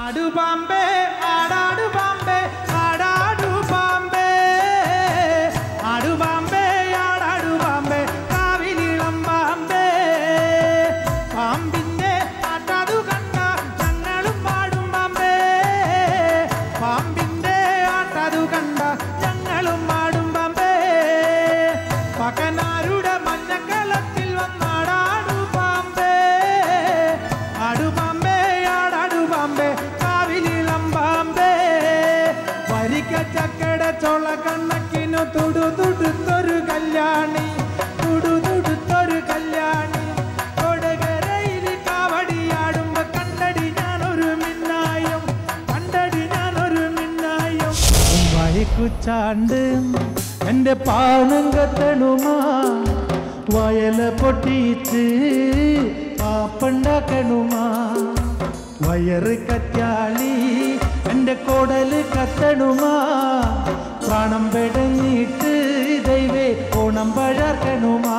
ആടു പാമ്പേ ആടാടു പാമ്പേ ആടാടു പാമ്പേ ആടു പാമ്പേ ആടാടു പാമ്പേ കാവിലിളം പാമ്പേ പാമ്പിന്റെ ആട്ടാതു കണ്ട ഞങ്ങളും പാടും പാമ്പേ പാമ്പിന്റെ ആട്ടാതു കണ്ട ഞങ്ങളും പാടും പാമ്പേ പകനാരുടെ മഞ്ഞക്കളത്തിൽ വന്നാടാടു പാമ്പേ ആടു പാമ്പേ ആടാടു പാമ്പേ കാവിലിളം പാമ്പേ വരിക്ക ചക്കട ചോള കണ്ണക്കിനു തുടുതുടുത്തൊരു കല്യാണി തുടുതുടുത്തൊരു കല്യാണി കൊടകരയിൽ കാവടിയാടുമ്പോ കണ്ടടി ഞാനൊരു മിന്നായം കണ്ടടി ഞാനൊരു മിന്നായം വഴിക്കുച്ചാണ്ട് എന്റെ പാണം കത്തണുമാ വയല പൊട്ടിച്ച് പാപ്പുണ്ടാക്കണുമാ വയറ് കറ്റാളി എന്റെ കോടല് കത്തണുമാ പ്രാണം പെടഞ്ഞിട്ട് ദൈവേ ഓണം പഴർക്കണുമാ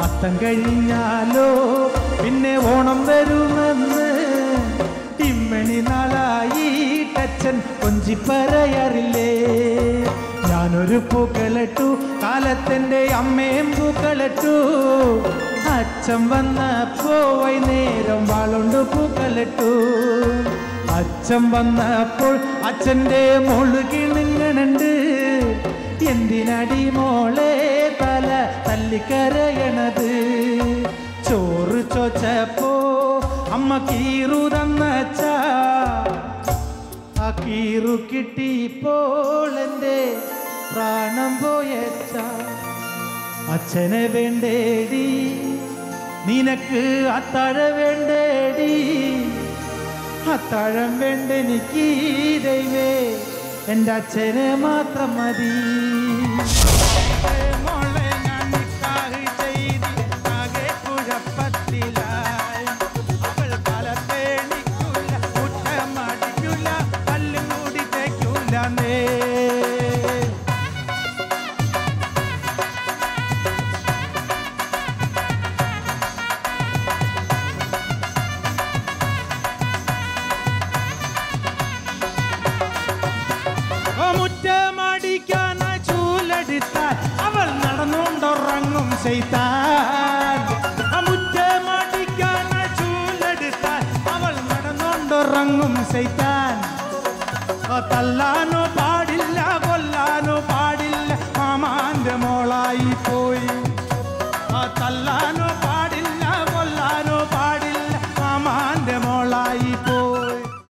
അത്തം കഴിഞ്ഞാലോ പിന്നെ ഓണം വരുമെന്ന് ഇമ്മണി നാളായി ടച്ചൻ കൊഞ്ചിപ്പറയാറില്ലേ ഞാനൊരു പൂക്കളിട്ടു കാലത്തെന്റെ അമ്മയും പൂക്കളിട്ടു അച്ഛൻ വന്നപ്പോ വൈകുന്നേരം വാളുണ്ട് പൂക്കളിട്ടു അച്ഛൻ വന്നപ്പോൾ അച്ഛൻ്റെ മോള് കിണുങ്ങണുണ്ട് എന്തിനടി മോളെ തല തല്ലിക്കരയണത് ചോറ് ചോച്ചപ്പോ അമ്മ കീറു തന്നച്ച ആ കീറു കിട്ടിപ്പോൾ എൻ്റെ പ്രാണം പോയച്ച അച്ഛനെ വേണ്ടേടി നിനക്ക് അത്താഴ വേണ്ടേടി അത്താഴം വേണ്ടെനിക്ക് ദൈവേ എൻ്റെ അച്ഛനെ മാത്രം മതി മോളെ ഞാൻ നിക്കാഹ് ചെയ്ത് ആകെ കുഴപ്പത്തിലായി അവൾ കാലത്തെ നിൽക്കൂല മുട്ടമടിക്കൂല പല്ലും കൂടി തേക്കൂലേ മുറ്റമടിക്കാനായി ചൂലെടുത്താൽ അവൾ നടന്നുകൊണ്ടുറങ്ങും ചെയ്താൽ മുറ്റമടിക്കാനായി ചൂലെടുത്താൽ അവൾ നടന്നുകൊണ്ടുറങ്ങും ചെയ്താൻ തല്ലാനോ പാടില്ല കൊല്ലാനോ പാടില്ല മാമാന്റെ മോളായി പോയി തല്ലാനോ